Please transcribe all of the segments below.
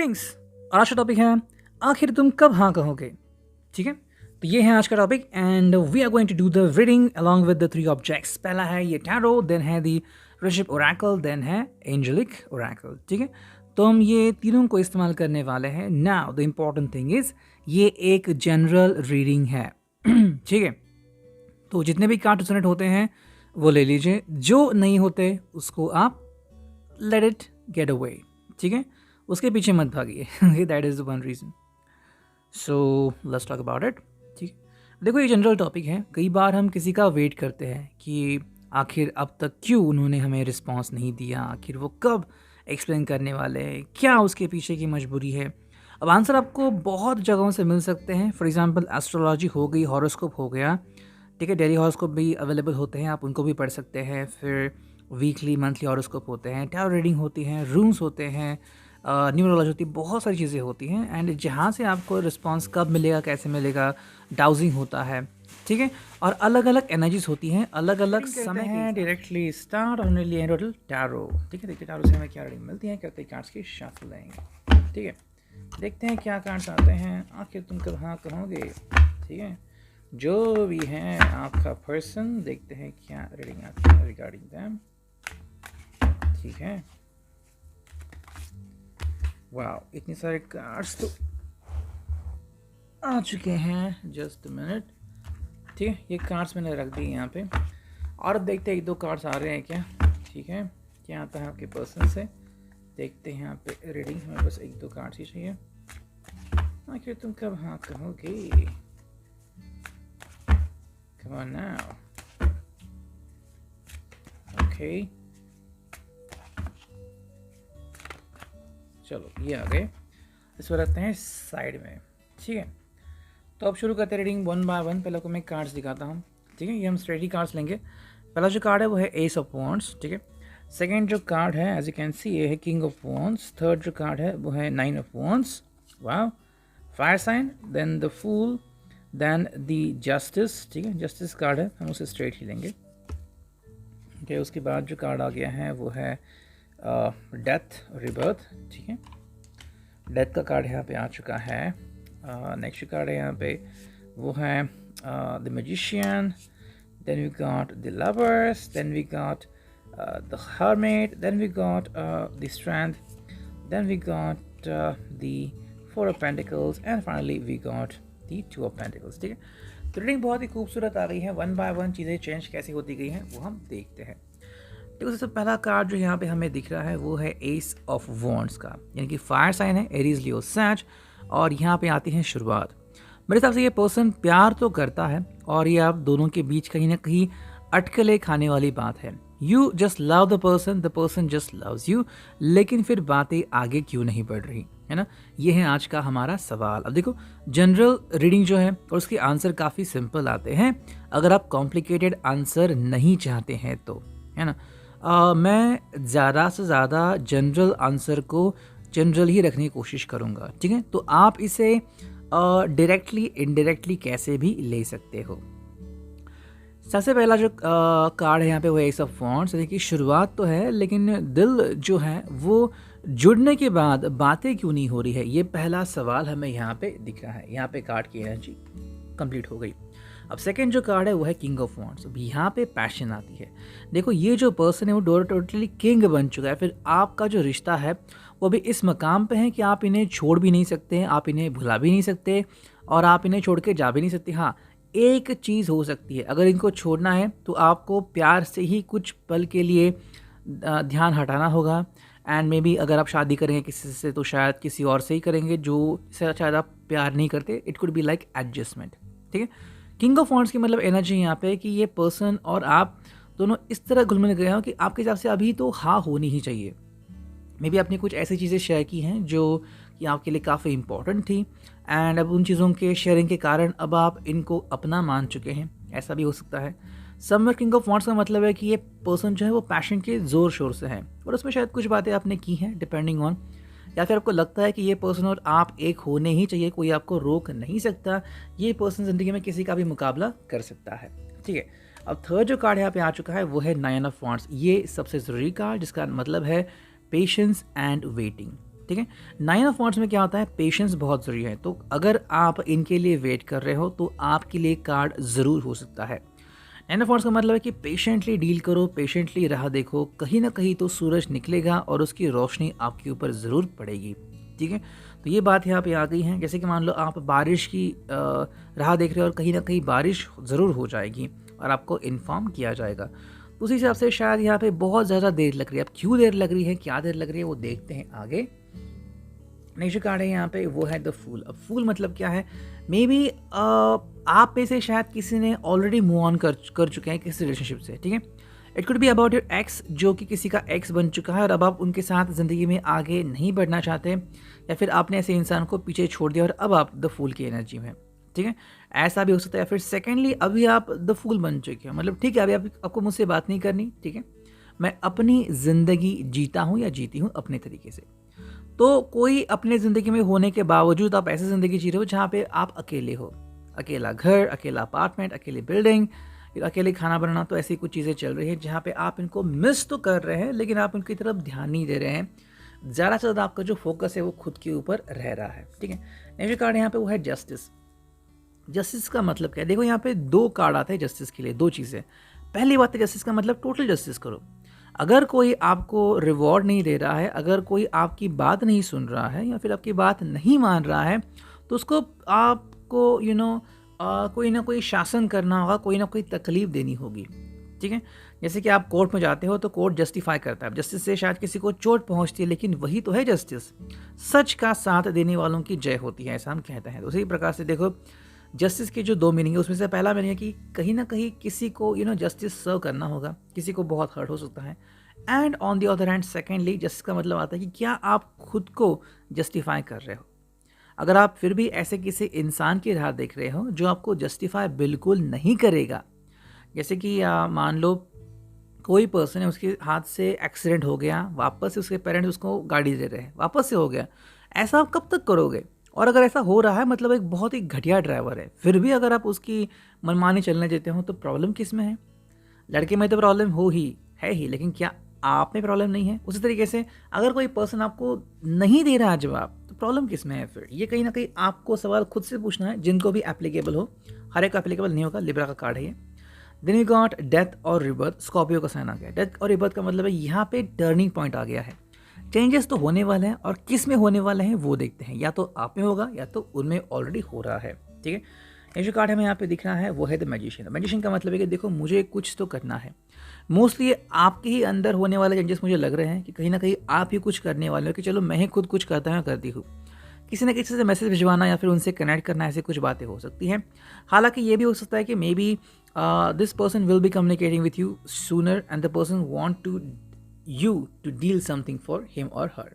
Greetings. और आज का टॉपिक है आखिर तुम कब हाँ कहोगे। ठीक है, तो ये है आज का topic and we are going to do the reading along with the three objects. पहला है ये टैरो, देन है दी रिशिप ओरेकल, देन है एंजेलिक ओरेकल। ठीक है, तो हम ये तीनों को इस्तेमाल करने वाले हैं। Now the important thing is ये एक जनरल रीडिंग है। ठीक है, तो जितने भी कार्ड रेजोनेट होते हैं वो ले लीजिए, जो नहीं होते उसको आप लेट इट गेट अवे। ठीक है, उसके पीछे मत भागिए। That is the one reason. So let's talk about it. ठीक है, देखो ये जनरल टॉपिक है। कई बार हम किसी का वेट करते हैं कि आखिर अब तक क्यों उन्होंने हमें रिस्पॉन्स नहीं दिया, आखिर वो कब एक्सप्लेन करने वाले हैं, क्या उसके पीछे की मजबूरी है। अब आंसर आपको बहुत जगहों से मिल सकते हैं। फॉर एग्जांपल एस्ट्रोलॉजी हो गई, हॉरोस्कोप हो गया। ठीक है, डेली हॉरोस्कोप भी अवेलेबल होते हैं, आप उनको भी पढ़ सकते हैं। फिर वीकली मंथली हॉरोस्कोप होते हैं, टैरो रीडिंग होती हैं, रूम्स होते हैं, न्यूमरोलॉजी होती है, बहुत सारी चीज़ें होती हैं। एंड जहाँ से आपको रिस्पांस कब मिलेगा, कैसे मिलेगा, डाउजिंग होता है। ठीक है, और अलग अलग एनर्जीज होती हैं, अलग अलग समय हैं। डायरेक्टली स्टार्ट होने लिए टोटल टैरो। ठीक है, देखते टैरो से हमें क्या रीडिंग मिलती है, करते कार्ड्स की शफल लेंगे। ठीक है, देखते हैं क्या कार्ड्स आते हैं, आखिर तुम कब हाँ कहोगे। ठीक है, जो भी है आपका पर्सन, देखते हैं क्या रीडिंग आती है रिगार्डिंग दैम। ठीक है, वाह, इतने सारे कार्ड्स तो आ चुके हैं। Just minute. ठीक है, ये कार्ड्स मैंने रख दिए यहाँ पे, और देखते हैं एक दो कार्ड्स आ रहे हैं क्या। ठीक है, क्या आता है आपके पर्सन से, देखते हैं यहाँ पे रीडिंग। हमें बस एक दो कार्ड्स ही चाहिए। आखिर तुम कब हाँ कहोगे। Come on now. Okay. चलो ये आ गए, इसको रखते हैं साइड में। ठीक है, तो अब शुरू करते हैं रीडिंग वन बाय वन। पहले को मैं कार्ड्स दिखाता हूँ। ठीक है, ये हम स्ट्रेटी कार्ड्स लेंगे। पहला जो कार्ड है वो है एस ऑफ वॉन्ड्स। ठीक है, सेकेंड जो कार्ड है एज यू कैन सी ये है किंग ऑफ वॉन्ड्स। थर्ड जो कार्ड है वो है नाइन ऑफ वॉन्ड्स। वाह, fire sign, then the fool, then the justice. ठीक है, जस्टिस कार्ड है, हम उसे स्ट्रेट ही लेंगे। ओके, उसके बाद जो कार्ड आ गया है वो है डेथ रिबर्थ। ठीक है, डेथ का कार्ड यहाँ पे आ चुका है। नेक्स्ट कार्ड है यहाँ पे वो है the magician, then we got the lovers, then we got the hermit, then we got the strength, then we got the four of pentacles, and finally we got the two of pentacles. ठीक है, तो reading बहुत ही खूबसूरत आ गई है। One by one चीज़ें change कैसी होती गई हैं वो हम देखते हैं। देखो, सबसे पहला कार्ड जो यहाँ पे हमें दिख रहा है वो है एस ऑफ वॉन्ड्स का, यानी कि फायर साइन है, एरीज लियो सैज, और यहाँ पे आती है शुरुआत। मेरे हिसाब से ये पर्सन प्यार तो करता है, और ये आप दोनों के बीच कहीं ना कहीं अटकले खाने वाली बात है। You just love the person just loves you, लेकिन फिर बातें आगे क्यों नहीं बढ़ रही, है ना। ये है आज का हमारा सवाल। अब देखो, जनरल रीडिंग जो है और उसके आंसर काफ़ी सिंपल आते हैं, अगर आप कॉम्प्लिकेटेड आंसर नहीं चाहते हैं तो, है ना। मैं ज़्यादा से ज़्यादा जनरल आंसर को जनरल ही रखने की कोशिश करूँगा। ठीक है, तो आप इसे डायरेक्टली इनडायरेक्टली कैसे भी ले सकते हो। सबसे पहला जो कार्ड है यहाँ पे वो एस ऑफ वॉन्ड्स। देखिए, शुरुआत तो है लेकिन दिल जो है वो जुड़ने के बाद बातें क्यों नहीं हो रही है, ये पहला सवाल हमें यहाँ पे दिख रहा है। यहाँ पे कार्ड की एनर्जी कंप्लीट हो गई। अब सेकंड जो कार्ड है वो है किंग ऑफ वॉन्ड्स। अब यहाँ पे पैशन आती है। देखो, ये जो पर्सन है वो टोटली किंग बन चुका है। फिर आपका जो रिश्ता है वो भी इस मकाम पे है कि आप इन्हें छोड़ भी नहीं सकते, आप इन्हें भुला भी नहीं सकते, और आप इन्हें छोड़ के जा भी नहीं सकते। हाँ, एक चीज़ हो सकती है, अगर इनको छोड़ना है तो आपको प्यार से ही कुछ पल के लिए ध्यान हटाना होगा। एंड मे बी अगर आप शादी करेंगे किसी से तो शायद किसी और से ही करेंगे जो शायद आप प्यार नहीं करते। It could be like adjustment. ठीक है, किंग ऑफ वॉन्ड्स की मतलब एनर्जी यहाँ पे कि ये पर्सन और आप दोनों इस तरह घुल मिल गए हो कि आपके हिसाब से अभी तो हाँ होनी ही चाहिए। मे बी आपने कुछ ऐसी चीज़ें शेयर की हैं जो कि आपके लिए काफ़ी इंपॉर्टेंट थी, एंड अब उन चीज़ों के शेयरिंग के कारण अब आप इनको अपना मान चुके हैं, ऐसा भी हो सकता है। समवेयर किंग ऑफ वॉन्ड्स का मतलब है कि ये पर्सन जो है वो पैशन के ज़ोर शोर से है, और उसमें शायद कुछ बातें आपने की हैं डिपेंडिंग ऑन, या फिर आपको लगता है कि ये पर्सन और आप एक होने ही चाहिए, कोई आपको रोक नहीं सकता। ये पर्सन ज़िंदगी में किसी का भी मुकाबला कर सकता है। ठीक है, अब थर्ड जो कार्ड यहाँ पे आ चुका है वो है नाइन ऑफ वॉन्ड्स। ये सबसे ज़रूरी कार्ड, जिसका मतलब है पेशेंस एंड वेटिंग। ठीक है। 9 ऑफ वांट्स में क्या होता है, पेशेंस बहुत ज़रूरी है। तो अगर आप इनके लिए वेट कर रहे हो तो आपके लिए कार्ड ज़रूर हो सकता है। 9 ऑफ वांट्स का मतलब है कि पेशेंटली डील करो, पेशेंटली राह देखो, कहीं ना कहीं तो सूरज निकलेगा और उसकी रोशनी आपके ऊपर ज़रूर पड़ेगी। ठीक है, तो ये बात यहाँ पे आ गई है। जैसे कि मान लो आप बारिश की राह देख रहे हो और कहीं ना कहीं बारिश ज़रूर हो जाएगी और आपको इन्फॉर्म किया जाएगा। तो उसी हिसाब से शायद यहाँ पे बहुत ज़्यादा देर लग रही है। अब क्यों देर लग रही है, क्या देर लग रही है, वो देखते हैं आगे। नेक्स्ट कार्ड है यहाँ पे, वो है द फूल। अब फूल मतलब क्या है, मे बी आप में से शायद किसी ने ऑलरेडी मूव ऑन कर चुके हैं किसी रिलेशनशिप से। ठीक है, it could be about your x, जो कि किसी का एक्स बन चुका है और अब आप उनके साथ ज़िंदगी में आगे नहीं बढ़ना चाहते, या फिर आपने ऐसे इंसान को पीछे छोड़ दिया और अब आप द फूल की एनर्जी में। ठीक है, ऐसा भी हो सकता है। फिर सेकेंडली अभी आप द फूल बन चुके हो, मतलब ठीक है अभी आपको मुझसे बात नहीं करनी, ठीक है, मैं अपनी ज़िंदगी जीता हूँ या जीती हूँ अपने तरीके से। तो कोई अपने ज़िंदगी में होने के बावजूद आप ऐसी ज़िंदगी जी रहे हो जहाँ पे आप अकेले हो, अकेला घर, अकेला अपार्टमेंट, अकेली बिल्डिंग, अकेले खाना बनाना, तो ऐसी कुछ चीज़ें चल रही हैं जहाँ पे आप इनको मिस तो कर रहे हैं लेकिन आप उनकी तरफ ध्यान नहीं दे रहे हैं। ज़्यादा से ज़्यादा आपका जो फोकस है वो खुद के ऊपर रह रहा है। ठीक है, नेक्स्ट कार्ड यहाँ पे वो है जस्टिस। जस्टिस का मतलब क्या है, देखो यहाँ पे 2 कार्ड आते हैं जस्टिस के लिए, 2 चीज़ें। पहली बात है जस्टिस का मतलब टोटल जस्टिस करो। अगर कोई आपको रिवॉर्ड नहीं दे रहा है, अगर कोई आपकी बात नहीं सुन रहा है या फिर आपकी बात नहीं मान रहा है, तो उसको आपको कोई ना कोई शासन करना होगा, कोई ना कोई तकलीफ देनी होगी। ठीक है, जैसे कि आप कोर्ट में जाते हो तो कोर्ट जस्टिफाई करता है, जस्टिस से शायद किसी को चोट पहुंचती है लेकिन वही तो है जस्टिस। सच का साथ देने वालों की जय होती है, ऐसा हम कहते हैं। तो उसी प्रकार से देखो जस्टिस के जो 2 मीनिंग है उसमें से पहला मीनिंग है कि कहीं ना कहीं किसी को जस्टिस सर्व करना होगा, किसी को बहुत हर्ट हो सकता है। And on the other hand secondly justice का मतलब आता है कि क्या आप खुद को जस्टिफाई कर रहे हो। अगर आप फिर भी ऐसे किसी इंसान की राह देख रहे हो जो आपको जस्टिफाई बिल्कुल नहीं करेगा, जैसे कि मान लो कोई पर्सन है, उसके हाथ से एक्सीडेंट हो गया, वापस से उसके पेरेंट्स उसको गाड़ी दे रहे हैं, वापस से हो गया, ऐसा आप कब तक करोगे। और अगर ऐसा हो रहा है मतलब एक बहुत ही घटिया ड्राइवर है, फिर भी अगर आप उसकी मनमानी चलने देते हो तो प्रॉब्लम किस में है। लड़के में तो प्रॉब्लम हो ही है ही, लेकिन क्या आप में प्रॉब्लम नहीं है। उसी तरीके से अगर कोई पर्सन आपको नहीं दे रहा जवाब तो प्रॉब्लम किस में है। फिर ये कहीं ना कहीं आपको सवाल खुद से पूछना है, जिनको भी एप्लीकेबल हो। हर एक एप्लीकेबल नहीं होगा, लिब्रा का कार्ड है ये। देन वी गॉट डेथ और रिबर्थ। स्कॉर्पियो का साइन आ गया। डेथ और रिबर्थ का मतलब है यहाँ पे टर्निंग पॉइंट आ गया है। चेंजेस तो होने वाले हैं और किस में होने वाले हैं वो देखते हैं, या तो आप में होगा या तो उनमें ऑलरेडी हो रहा है। ठीक है, ये जो कार्ड हमें यहाँ पे दिख रहा है वो है द मैजिशियन। मैजिशियन का मतलब है कि देखो मुझे कुछ तो करना है। मोस्टली आपके ही अंदर होने वाले चेंजेस मुझे लग रहे हैं कि कहीं ना कहीं आप ही कुछ करने वाले हो कि चलो मैं ही खुद कुछ करता हूँ, करती हूँ। किसी न किसी से मैसेज भिजवाना या फिर उनसे कनेक्ट करना, ऐसी कुछ बातें हो सकती हैं। हालांकि ये भी हो सकता है कि maybe this person will be communicating with you sooner and the person want to you to deal something for him और हर।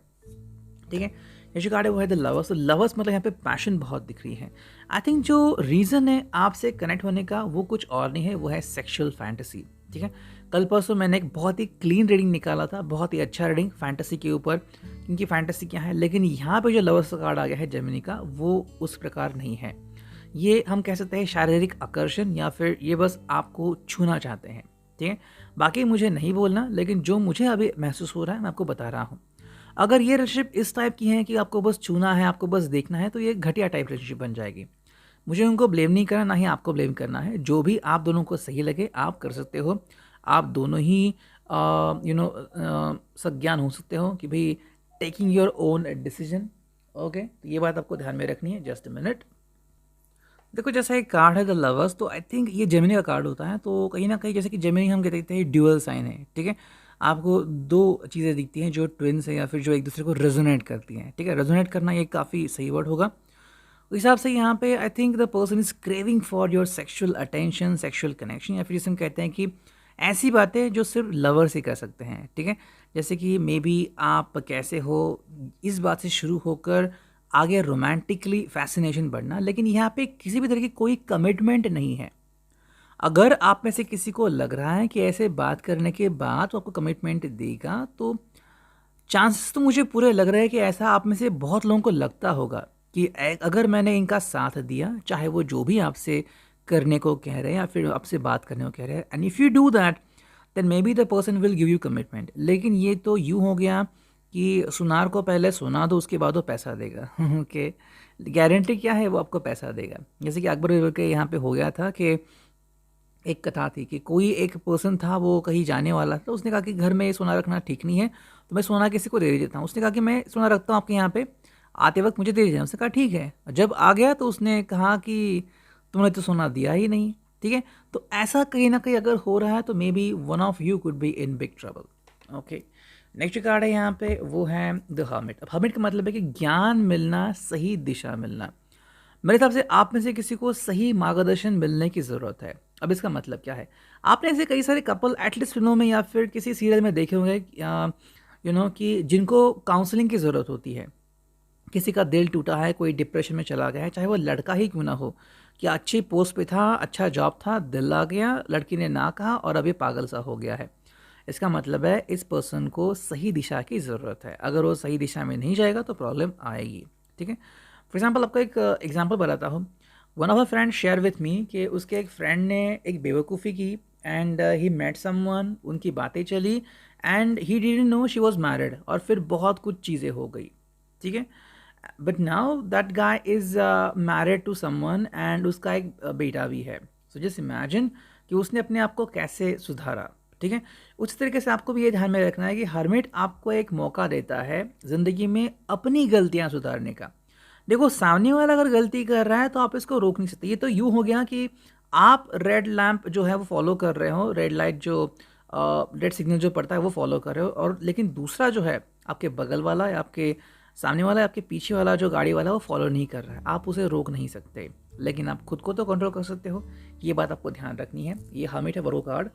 ठीक है, ये जो कार्ड है वो है द लवर्स। तो लवर्स मतलब यहाँ पे पैशन बहुत दिख रही है। आई थिंक जो रीज़न है आपसे कनेक्ट होने का वो कुछ और नहीं है, वो है सेक्सुअल फैंटेसी। ठीक है, कल परसों मैंने एक बहुत ही क्लीन रीडिंग निकाला था, बहुत ही अच्छा रीडिंग फैंटेसी के ऊपर, क्योंकि फैंटेसी क्या है। लेकिन यहाँ पे जो लवर्स का कार्ड आ गया है जेमिनी का, वो उस प्रकार नहीं है। ये हम कह सकते हैं शारीरिक आकर्षण, या फिर ये बस आपको छूना चाहते हैं। ठीक है, बाकी मुझे नहीं बोलना, लेकिन जो मुझे अभी महसूस हो रहा है मैं आपको बता रहा हूँ। अगर ये रिलेशनशिप इस टाइप की है कि आपको बस छूना है, आपको बस देखना है, तो ये घटिया टाइप रिलेशनशिप बन जाएगी। मुझे उनको ब्लेम नहीं करना, ना ही आपको ब्लेम करना है। जो भी आप दोनों को सही लगे आप कर सकते हो। आप दोनों ही संज्ञान हो सकते हो कि भाई taking your own decision. Okay, तो ये बात आपको ध्यान में रखनी है। Just a minute. देखो जैसा एक कार्ड है द लवर्स, तो आई थिंक ये जेमिनी का कार्ड होता है। तो कहीं ना कहीं जैसे कि जेमिनी हम कहते हैं ड्यूअल साइन है। ठीक है, आपको 2 चीज़ें दिखती हैं जो ट्विन्स हैं या फिर जो एक दूसरे को रेजोनेट करती हैं। ठीक है, रेजोनेट करना ये काफ़ी सही वर्ड होगा। उस हिसाब से यहाँ पे I think the person is craving for your sexual attention, sexual connection, या फिर जिसे हम कहते हैं कि ऐसी बातें जो सिर्फ लवर्स ही कर सकते हैं। ठीक है, जैसे कि मे बी आप कैसे हो, इस बात से शुरू होकर आगे रोमांटिकली फैसिनेशन बढ़ना, लेकिन यहाँ पे किसी भी तरह की कोई कमिटमेंट नहीं है। अगर आप में से किसी को लग रहा है कि ऐसे बात करने के बाद वो आपको कमिटमेंट देगा, तो चांसेस तो मुझे पूरे लग रहे हैं कि ऐसा आप में से बहुत लोगों को लगता होगा कि अगर मैंने इनका साथ दिया, चाहे वो जो भी आपसे करने को कह रहे हैं या फिर आपसे बात करने को कह रहे हैं, and if you do that then maybe the person will give you commitment. लेकिन ये तो यूँ हो गया कि सुनार को पहले सुना दो, उसके बाद वो पैसा देगा। ओके, गारंटी क्या है, वो आपको पैसा देगा। जैसे कि अकबर बीरबल के यहाँ पे हो गया था कि एक कथा थी कि कोई एक पर्सन था, वो कहीं जाने वाला था, उसने कहा कि घर में सोना रखना ठीक नहीं है, तो मैं सोना किसी को दे देता हूँ। उसने कहा कि मैं सोना रखता हूँ आपके यहाँ पे, आते वक्त मुझे दे दीजिए। उसने कहा ठीक है। जब आ गया तो उसने कहा कि तुमने तो सोना दिया ही नहीं। ठीक है, तो ऐसा कहीं ना कहीं अगर हो रहा है तो may be one of you could be in big trouble. Okay, next card है यहाँ पे, वो है द हर्मिट। अब हर्मिट का मतलब है कि ज्ञान मिलना, सही दिशा मिलना। मेरे हिसाब से आप में से किसी को सही मार्गदर्शन मिलने की ज़रूरत है। अब इसका मतलब क्या है, आपने ऐसे कई सारे कपल एटलीस्ट फिल्मों में या फिर किसी सीरियल में देखे होंगे, कि जिनको काउंसलिंग की ज़रूरत होती है। किसी का दिल टूटा है, कोई डिप्रेशन में चला गया है, चाहे वो लड़का ही क्यों ना हो, कि अच्छी पोस्ट पे था, अच्छा जॉब था, दिल आ गया, लड़की ने ना कहा और अभी पागल सा हो गया है। इसका मतलब है इस पर्सन को सही दिशा की ज़रूरत है। अगर वो सही दिशा में नहीं जाएगा तो प्रॉब्लम आएगी। ठीक है, फॉर एग्जाम्पल आपको एक एग्जाम्पल बताता हूँ। One of a friend share with me कि उसके एक फ्रेंड ने एक बेवकूफ़ी की एंड ही मेट समवन, उनकी बातें चली and he didn't know she was married, और फिर बहुत कुछ चीज़ें हो गई। ठीक है, but now that guy is married to someone and उसका एक बेटा भी है। सो जस्ट इमेजिन कि उसने अपने आप को कैसे सुधारा। ठीक है, उस तरीके से आपको भी ये ध्यान में रखना है कि हर्मिट आपको एक मौका देता है ज़िंदगी में अपनी गलतियां सुधारने का। देखो, सामने वाला अगर गलती कर रहा है तो आप इसको रोक नहीं सकते। ये तो यूँ हो गया कि आप रेड लैंप जो है वो फॉलो कर रहे हो, रेड लाइट जो रेड सिग्नल जो पड़ता है वो फॉलो कर रहे हो, और लेकिन दूसरा जो है आपके बगल वाला या आपके सामने वाला या आपके पीछे वाला जो गाड़ी वाला है वो फॉलो नहीं कर रहा है। आप उसे रोक नहीं सकते, लेकिन आप खुद को तो कंट्रोल कर सकते हो। ये बात आपको ध्यान रखनी है। ये हमेशा वर्गो कार्ड,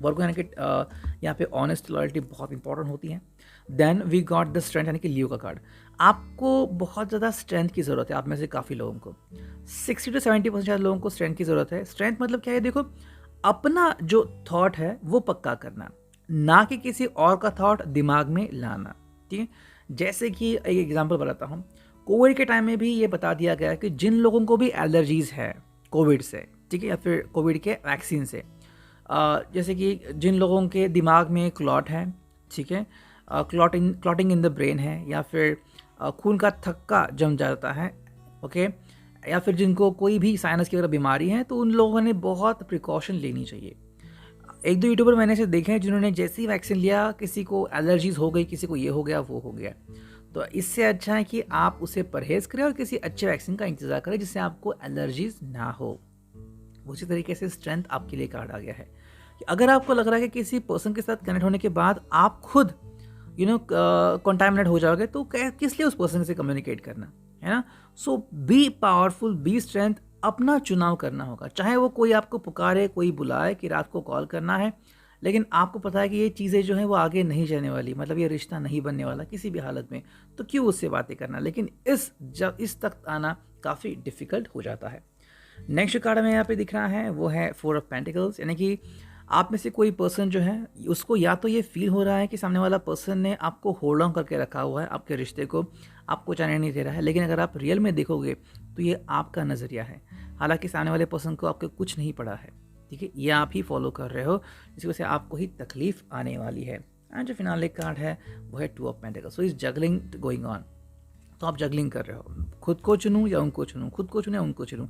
वर्गो यानी कि यहाँ पे ऑनेस्ट लॉयल्टी बहुत इंपॉर्टेंट होती है। Then we got the strength यानी कि लियो का कार्ड। आपको बहुत ज़्यादा स्ट्रेंथ की ज़रूरत है। आप में से काफ़ी लोगों को 60 to 70% लोगों को स्ट्रेंथ की ज़रूरत है। स्ट्रेंथ मतलब क्या है, देखो, अपना जो थॉट है वो पक्का करना, ना कि किसी और का थॉट दिमाग में लाना। ठीक है, जैसे कि एक एग्जांपल बताता हूँ। कोविड के टाइम में भी ये बता दिया गया कि जिन लोगों को भी एलर्जीज़ है कोविड से, ठीक है, या फिर कोविड के वैक्सीन से, जैसे कि जिन लोगों के दिमाग में क्लॉट है, ठीक है, क्लॉटिंग इन द ब्रेन है, या फिर खून का थक्का जम जाता है, ओके, या फिर जिनको कोई भी साइनस की अगर बीमारी है, तो उन लोगों ने बहुत प्रिकॉशन लेनी चाहिए। एक दो यूट्यूबर मैंने ऐसे देखे हैं जिन्होंने जैसे ही वैक्सीन लिया, किसी को एलर्जीज हो गई, किसी को ये हो गया, वो हो गया। तो इससे अच्छा है कि आप उसे परहेज़ करें और किसी अच्छे वैक्सीन का इंतज़ार करें जिससे आपको एलर्जीज ना हो। उसी तरीके से स्ट्रेंथ आपके लिए कार्ड आ गया है कि अगर आपको लग रहा है कि किसी पर्सन के साथ कनेक्ट होने के बाद आप खुद कॉन्टामिनेट हो जाओगे, तो किस लिए उस पर्सन से कम्युनिकेट करना, है ना। सो बी पावरफुल, बी स्ट्रेंथ, अपना चुनाव करना होगा। चाहे वो कोई आपको पुकारे, कोई बुलाए कि रात को कॉल करना है, लेकिन आपको पता है कि ये चीज़ें जो हैं वो आगे नहीं जाने वाली, मतलब ये रिश्ता नहीं बनने वाला किसी भी हालत में, तो क्यों उससे बातें करना। लेकिन इस तक आना काफ़ी डिफ़िकल्ट हो जाता है। नेक्स्ट कार्ड हमें यहाँ पे दिख रहा है, वो है 4 ऑफ पेंटिकल्स, यानी कि आप में से कोई पर्सन जो है उसको या तो ये फील हो रहा है कि सामने वाला पर्सन ने आपको होल्ड ऑन करके रखा हुआ है, आपके रिश्ते को आपको जाने नहीं दे रहा है, लेकिन अगर आप रियल में देखोगे तो ये आपका नज़रिया है। हालांकि सामने वाले पर्सन को आपके कुछ नहीं पड़ा है, ठीक है, ये आप ही फॉलो कर रहे हो, जिसकी वजह से आपको ही तकलीफ आने वाली है। एंड जो फिनाले कार्ड है वो है 2 of pentacles. So is juggling going on. तो आप जगलिंग कर रहे हो, खुद को चुनूं या उनको चुनूं, खुद को चुने या उनको चुनूं,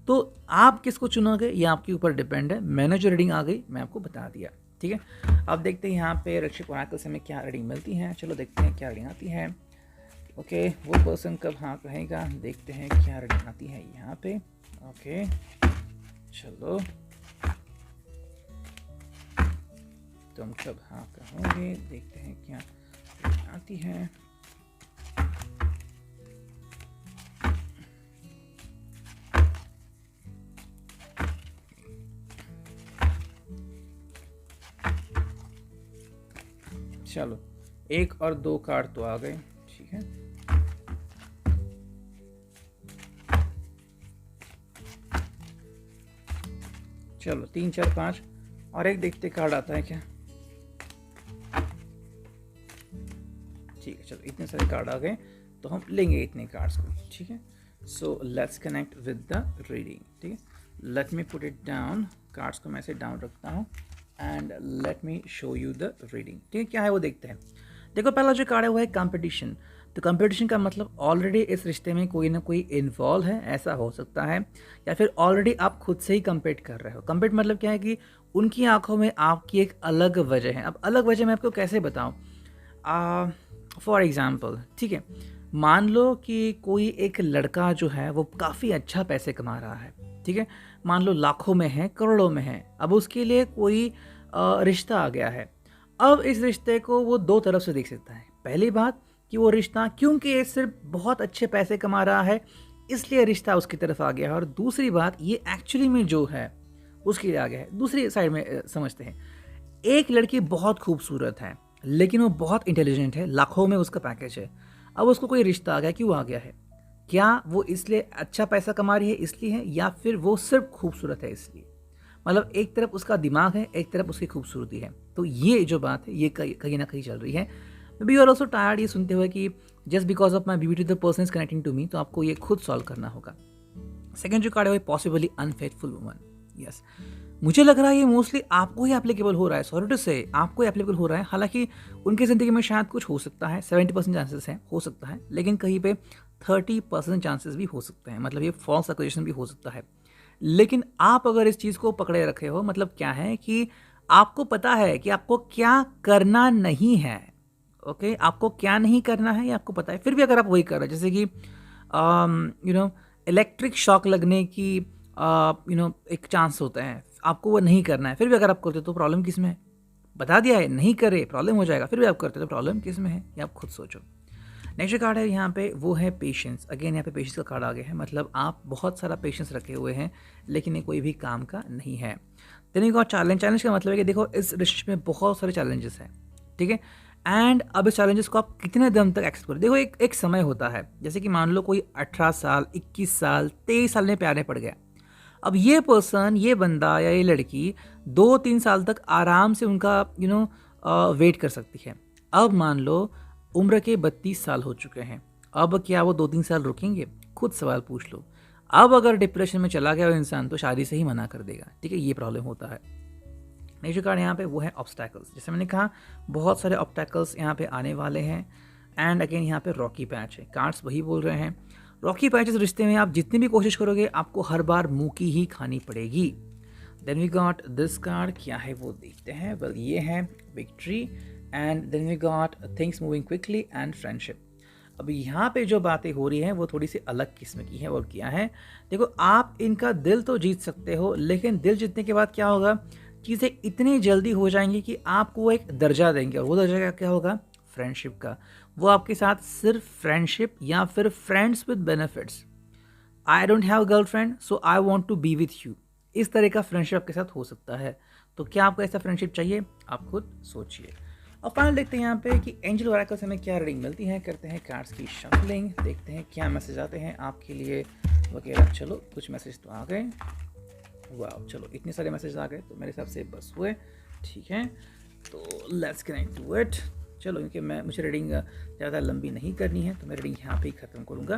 तो आप किसको चुनोगे ये आपके ऊपर डिपेंड है। मैंने जो रीडिंग आ गई मैं आपको बता दिया, ठीक है। अब देखते हैं यहाँ पे रक्षक ओरेकल से हमें क्या रीडिंग मिलती है। चलो देखते हैं क्या रीडिंग आती है। ओके, वो पर्सन कब हाँ कहेगा, देखते हैं क्या रीडिंग आती है यहाँ पे। ओके, चलो तुम कब हाँ कहोगे, देखते हैं क्या रीडिंग आती है। चलो 1 और 2 कार्ड तो आ गए, ठीक है। चलो 3 4 5 और एक देखते कार्ड आता है क्या। ठीक है, चलो इतने सारे कार्ड आ गए तो हम लेंगे इतने कार्ड्स को, ठीक है। So let's connect with the reading, ठीक है। Let me put it down, cards को मैं ऐसे डाउन रखता हूँ and let me show you the reading, ठीक है। क्या है वो देखते हैं। देखो पहला जो कार्ड है वो है कंपटीशन। तो कंपटीशन का मतलब ऑलरेडी इस रिश्ते में कोई ना कोई इन्वॉल्व है, ऐसा हो सकता है, या फिर ऑलरेडी आप खुद से ही कंपीट कर रहे हो। कंपीट मतलब क्या है कि उनकी आंखों में आपकी एक अलग वजह है। अब अलग वजह मैं आपको कैसे बताऊं? फॉर एग्जाम्पल, ठीक है, मान लो कि कोई एक लड़का जो है वो काफ़ी अच्छा पैसे कमा रहा है, ठीक है, मान लो लाखों में है, करोड़ों में है। अब उसके लिए कोई रिश्ता आ गया है। अब इस रिश्ते को वो दो तरफ से देख सकता है। पहली बात कि वो रिश्ता क्योंकि ये सिर्फ बहुत अच्छे पैसे कमा रहा है इसलिए रिश्ता उसकी तरफ आ गया है, और दूसरी बात ये एक्चुअली में जो है उसके लिए आ गया है। दूसरी साइड में समझते हैं, एक लड़की बहुत खूबसूरत है लेकिन वो बहुत इंटेलिजेंट है, लाखों में उसका पैकेज है। अब उसको कोई रिश्ता आ गया, क्यों आ गया है? क्या वो इसलिए अच्छा पैसा कमा रही है इसलिए है, या फिर वो सिर्फ खूबसूरत है इसलिए? मतलब एक तरफ उसका दिमाग है, एक तरफ उसकी खूबसूरती है। तो ये जो बात है ये कहीं ना कहीं चल रही है। Maybe you are also tired ये सुनते हुए कि just because of my beauty the person is connecting to me, तो आपको ये खुद सॉल्व करना होगा। सेकेंड जो कार्ड है वो पॉसिबली अनफेथफुल वुमन। यस, मुझे लग रहा है ये मोस्टली आपको ही एप्लीकेबल हो रहा है। सॉरी टू से, आपको ही एप्लीकेबल हो रहा है। हालांकि उनकी ज़िंदगी में शायद कुछ हो सकता है, 70% चांसेस हैं, हो सकता है, लेकिन कहीं पे 30% चांसेस भी हो सकते हैं। मतलब ये फॉल्स एक्यूजेशन भी हो सकता है। लेकिन आप अगर इस चीज़ को पकड़े रखे हो, मतलब क्या है कि आपको पता है कि आपको क्या करना नहीं है। ओके, आपको क्या नहीं करना है ये आपको पता है, फिर भी अगर आप वही कर रहे हैं, जैसे कि इलेक्ट्रिक शॉक लगने की एक चांस होता है, आपको वो नहीं करना है, फिर भी अगर आप करते हो तो प्रॉब्लम किस में है? बता दिया है नहीं करे प्रॉब्लम हो जाएगा, फिर भी आप करते हो तो प्रॉब्लम किस में है ये आप खुद सोचो। नेक्स्ट कार्ड है यहाँ पे वो है पेशेंस। अगेन यहाँ पे पेशेंस का कार्ड आ गया है, मतलब आप बहुत सारा पेशेंस रखे हुए हैं लेकिन ये कोई भी काम का नहीं है। Then you got challenge. Challenge का मतलब है कि देखो इस रिलेशनशिप में बहुत सारे चैलेंजेस हैं, ठीक है, एंड अब इस चैलेंजेस को आप कितने दम तक एक्सेप्ट करें। देखो एक समय होता है, जैसे कि मान लो कोई 18 साल 21 साल 23 साल में प्यार में पड़ गया। अब ये पर्सन, ये बंदा या ये लड़की 2-3 साल तक आराम से उनका वेट कर सकती है। अब मान लो उम्र के 32 साल हो चुके हैं, अब क्या वो 2-3 साल रुकेंगे? खुद सवाल पूछ लो। अब अगर डिप्रेशन में चला गया वो इंसान तो शादी से ही मना कर देगा, ठीक है, ये प्रॉब्लम होता है। नेक्स्ट कार्ड यहाँ पे वो है ऑब्स्टैकल्स। जैसे मैंने कहा बहुत सारे ऑब्स्टैकल्स यहाँ पे आने वाले हैं, एंड अगेन यहाँ पे रॉकी पैच है। कार्ड्स वही बोल रहे हैं, रॉकी पैच इस रिश्ते में आप जितनी भी कोशिश करोगे आपको हर बार मुंह की ही खानी पड़ेगी। Then we got this card, क्या है वो देखते हैं। वेल ये है victory, and then we got things moving quickly and friendship. अब यहाँ पे जो बातें हो रही हैं वो थोड़ी सी अलग किस्म की है। और क्या है, देखो आप इनका दिल तो जीत सकते हो, लेकिन दिल जीतने के बाद क्या होगा, चीज़ें इतनी जल्दी हो जाएंगी कि आपको वो एक दर्जा देंगे, और वो दर्जा क्या होगा? फ्रेंडशिप का। वो आपके साथ सिर्फ फ्रेंडशिप या फिर friends with benefits. I don't have girlfriend so I want to be with you, इस तरह का फ्रेंडशिप आपके साथ हो सकता है। तो क्या आपको ऐसा फ्रेंडशिप चाहिए? आप खुद सोचिए। और फाइनल देखते हैं यहाँ पे कि एंजल ओरेकल से हमें क्या रीडिंग मिलती है। करते हैं कार्ड्स की शफलिंग, देखते हैं क्या मैसेज आते हैं आपके लिए वगैरह। चलो कुछ मैसेज तो आ गए, वाह, चलो इतने सारे मैसेज आ गए तो मेरे हिसाब से बस हुए, ठीक है। तो लेट्स कनेक्ट टू इट। चलो क्योंकि मुझे रीडिंग ज़्यादा लंबी नहीं करनी है तो मैं रीडिंग यहाँ पे ही ख़त्म करूँगा।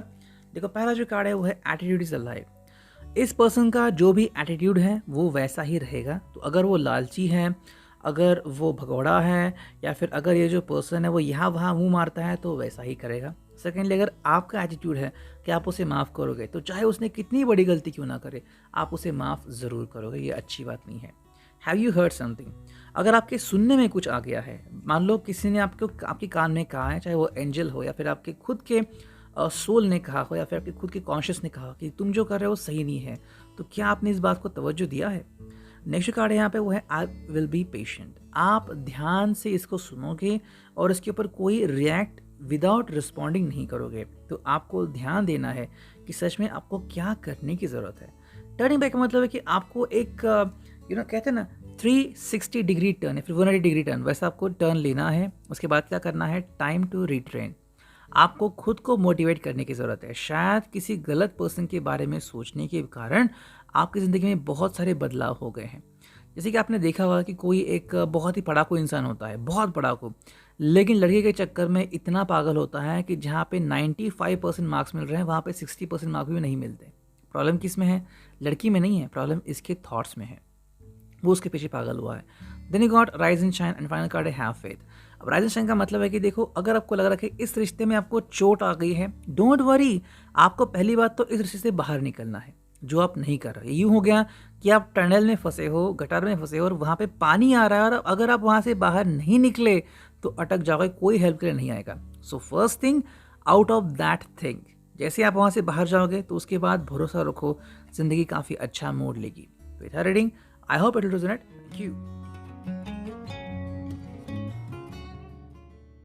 देखो पहला जो कार्ड है वो है एटीट्यूड इज़ अलाइव। इस पर्सन का जो भी एटीट्यूड है वो वैसा ही रहेगा। तो अगर वो लालची है, अगर वो भगोड़ा है, या फिर अगर ये जो पर्सन है वो यहाँ वहाँ मुँह मारता है तो वैसा ही करेगा। सेकेंडली, अगर आपका एटीट्यूड है कि आप उसे माफ़ करोगे तो चाहे उसने कितनी बड़ी गलती क्यों ना करे आप उसे माफ़ ज़रूर करोगे, ये अच्छी बात नहीं है। हैव यू हर्ड समथिंग, अगर आपके सुनने में कुछ आ गया है, मान लो किसी ने आपके कान में कहा है, चाहे वो एंजल हो या फिर आपके खुद के सोल ने कहा हो या फिर आपके खुद के कॉन्शियस ने कहा कि तुम जो कर रहे हो सही नहीं है, तो क्या आपने इस बात को तवज्जो दिया है? नेक्स्ट कार्ड यहाँ पे वो है आई विल बी पेशेंट। आप ध्यान से इसको सुनोगे और इसके ऊपर कोई रिएक्ट विदाउट रिस्पॉन्डिंग नहीं करोगे। तो आपको ध्यान देना है कि सच में आपको क्या करने की ज़रूरत है। टर्निंग बैक का मतलब है कि आपको एक कहते हैं ना 360 डिग्री टर्न या फिर 180 डिग्री टर्न, वैसा आपको टर्न लेना है। उसके बाद क्या करना है, टाइम टू रिट्रेन। आपको खुद को मोटिवेट करने की ज़रूरत है। शायद किसी गलत पर्सन के बारे में सोचने के कारण आपकी ज़िंदगी में बहुत सारे बदलाव हो गए हैं। जैसे कि आपने देखा होगा कि कोई एक बहुत ही पढ़ाकू इंसान होता है, बहुत पढ़ाकू, लेकिन लड़के के चक्कर में इतना पागल होता है कि जहाँ पे 95% मार्क्स मिल रहे हैं वहाँ पे 60% मार्क्स भी नहीं मिलते। प्रॉब्लम किस में है? लड़की में नहीं है, प्रॉब्लम इसके थॉट्स में है, वो उसके पीछे पागल हुआ है। Then you got rise and shine, and final card है हैव फेथ। अब राइजिंग स्टार का मतलब है कि देखो, अगर आपको लग रहा है कि इस रिश्ते में आपको चोट आ गई है, डोंट वरी, आपको पहली बात तो इस रिश्ते से बाहर निकलना है, जो आप नहीं कर रहे। यूँ हो गया कि आप टनल में फंसे हो, गटर में फंसे हो और वहाँ पे पानी आ रहा है, और अगर आप वहाँ से बाहर नहीं निकले तो अटक जाओगे, कोई हेल्प के लिए नहीं आएगा। So first thing, out of that thing, जैसे आप वहाँ से बाहर जाओगे तो उसके बाद भरोसा रखो, ज़िंदगी काफ़ी अच्छा मोड़ लेगी। तो reading, I hope it will resonate with you.